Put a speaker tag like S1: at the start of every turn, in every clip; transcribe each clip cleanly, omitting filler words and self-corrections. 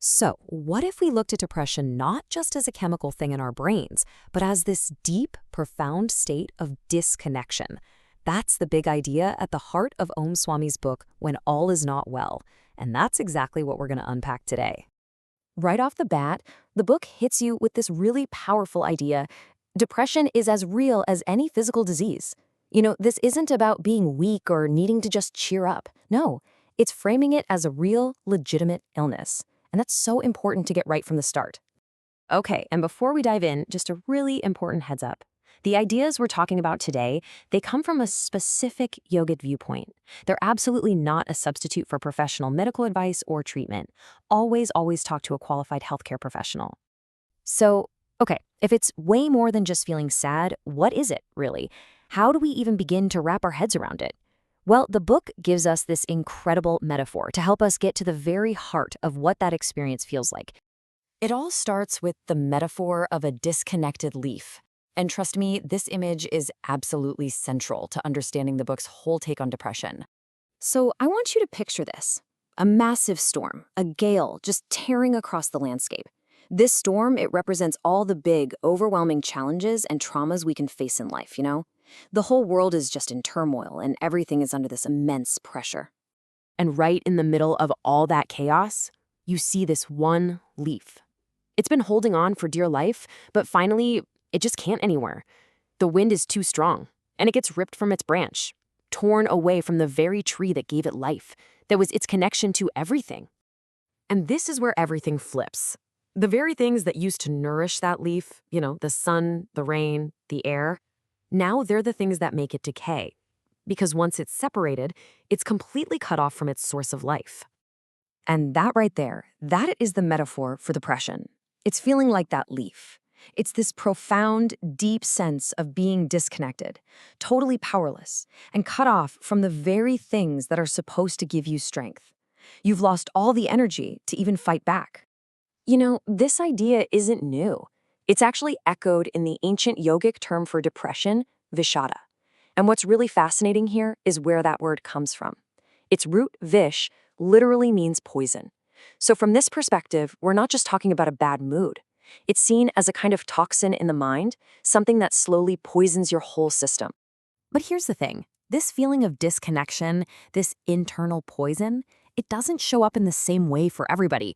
S1: So, what if we looked at depression not just as a chemical thing in our brains, but as this deep, profound state of disconnection? That's the big idea at the heart of Om Swami's book, When All Is Not Well. And that's exactly what we're going to unpack today. Right off the bat, the book hits you with this really powerful idea. Depression is as real as any physical disease. This isn't about being weak or needing to just cheer up. No, it's framing it as a real, legitimate illness. And that's so important to get right from the start. Okay, and before we dive in, just a really important heads up. The ideas we're talking about today, they come from a specific yogic viewpoint. They're absolutely not a substitute for professional medical advice or treatment. Always talk to a qualified healthcare professional. So, okay, if it's way more than just feeling sad, what is it, really? How do we even begin to wrap our heads around it? Well, the book gives us this incredible metaphor to help us get to the very heart of what that experience feels like. It all starts with the metaphor of a disconnected leaf. And trust me, this image is absolutely central to understanding the book's whole take on depression. So I want you to picture this. A massive storm, a gale just tearing across the landscape. This storm, it represents all the big, overwhelming challenges and traumas we can face in life, The whole world is just in turmoil and everything is under this immense pressure. And right in the middle of all that chaos, you see this one leaf. It's been holding on for dear life, but finally, it just can't anymore. The wind is too strong, and it gets ripped from its branch, torn away from the very tree that gave it life, that was its connection to everything. And this is where everything flips. The very things that used to nourish that leaf, the sun, the rain, the air, now they're the things that make it decay. Because once it's separated, it's completely cut off from its source of life. And that right there, that is the metaphor for depression. It's feeling like that leaf. It's this profound, deep sense of being disconnected, totally powerless, and cut off from the very things that are supposed to give you strength. You've lost all the energy to even fight back. This idea isn't new. It's actually echoed in the ancient yogic term for depression, Vishada. And what's really fascinating here is where that word comes from. Its root, vish, literally means poison. So from this perspective, we're not just talking about a bad mood. It's seen as a kind of toxin in the mind, something that slowly poisons your whole system. But here's the thing. This feeling of disconnection, this internal poison, it doesn't show up in the same way for everybody.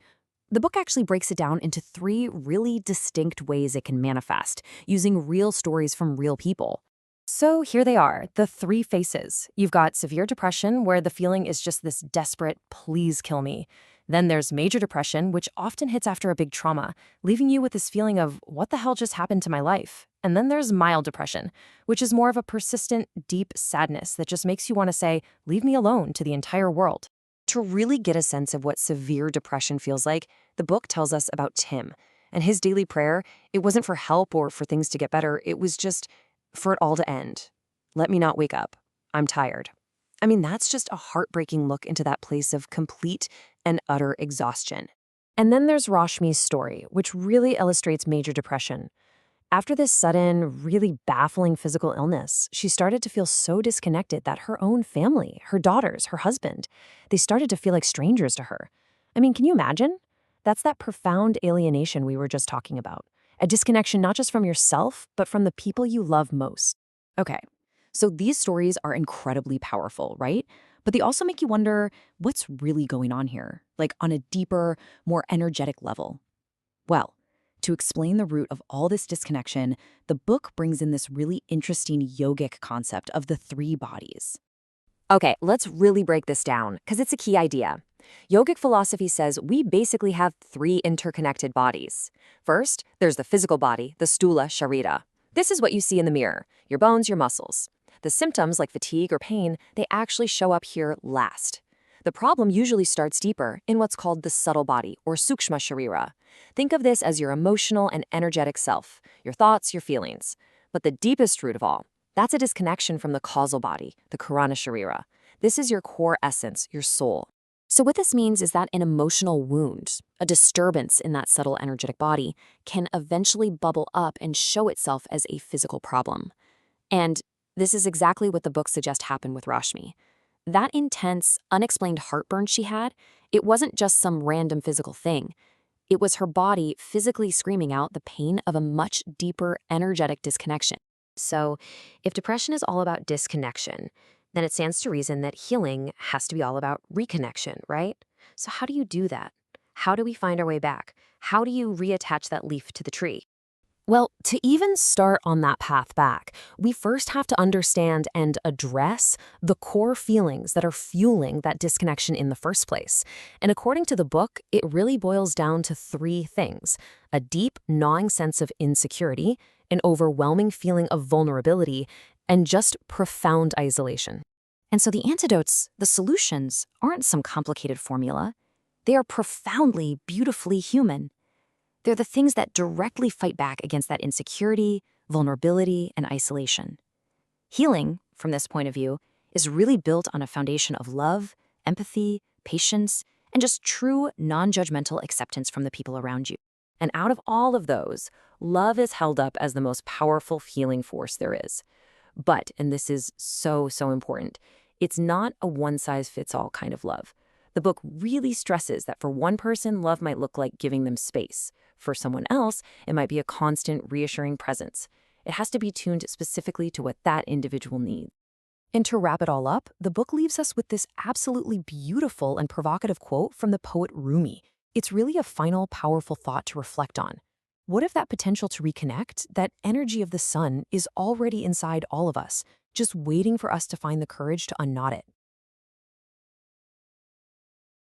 S1: The book actually breaks it down into 3 really distinct ways it can manifest, using real stories from real people. So here they are, the 3 faces. You've got severe depression, where the feeling is just this desperate, please kill me. Then there's major depression, which often hits after a big trauma, leaving you with this feeling of, what the hell just happened to my life? And then there's mild depression, which is more of a persistent, deep sadness that just makes you want to say, leave me alone, to the entire world. To really get a sense of what severe depression feels like, the book tells us about Tim. And his daily prayer, it wasn't for help or for things to get better, it was just for it all to end. Let me not wake up. I'm tired. I mean, that's just a heartbreaking look into that place of complete and utter exhaustion. And then there's Rashmi's story, which really illustrates major depression. After this sudden, really baffling physical illness, she started to feel so disconnected that her own family, her daughters, her husband, they started to feel like strangers to her. I mean, can you imagine? That's that profound alienation we were just talking about. A disconnection not just from yourself, but from the people you love most. Okay, so these stories are incredibly powerful, right? But they also make you wonder, what's really going on here? Like on a deeper, more energetic level. Well, to explain the root of all this disconnection, the book brings in this really interesting yogic concept of the 3 bodies. Okay, let's really break this down, because it's a key idea. Yogic philosophy says we basically have 3 interconnected bodies. First, there's the physical body, the stula sharira. This is what you see in the mirror, your bones, your muscles. The symptoms, like fatigue or pain, they actually show up here last. The problem usually starts deeper in what's called the subtle body, or sukshma sharira. Think of this as your emotional and energetic self, your thoughts, your feelings. But the deepest root of all, that's a disconnection from the causal body, the karana sharira. This is your core essence, your soul. So what this means is that an emotional wound, a disturbance in that subtle energetic body, can eventually bubble up and show itself as a physical problem. And this is exactly what the book suggests happened with Rashmi. That intense, unexplained heartburn she had, it wasn't just some random physical thing. It was her body physically screaming out the pain of a much deeper energetic disconnection. So, if depression is all about disconnection, then it stands to reason that healing has to be all about reconnection, right? So, how do you do that? How do we find our way back? How do you reattach that leaf to the tree? Well, to even start on that path back, we first have to understand and address the core feelings that are fueling that disconnection in the first place. And according to the book, it really boils down to three things: a deep, gnawing sense of insecurity, an overwhelming feeling of vulnerability, and just profound isolation. And so the antidotes, the solutions, aren't some complicated formula. They are profoundly, beautifully human. They're the things that directly fight back against that insecurity, vulnerability, and isolation. Healing, from this point of view, is really built on a foundation of love, empathy, patience, and just true, non-judgmental acceptance from the people around you. And out of all of those, love is held up as the most powerful healing force there is. But, and this is so, so important, it's not a one-size-fits-all kind of love. The book really stresses that for one person, love might look like giving them space. For someone else, it might be a constant, reassuring presence. It has to be tuned specifically to what that individual needs. And to wrap it all up, the book leaves us with this absolutely beautiful and provocative quote from the poet Rumi. It's really a final, powerful thought to reflect on. What if that potential to reconnect, that energy of the sun, is already inside all of us, just waiting for us to find the courage to unknot it?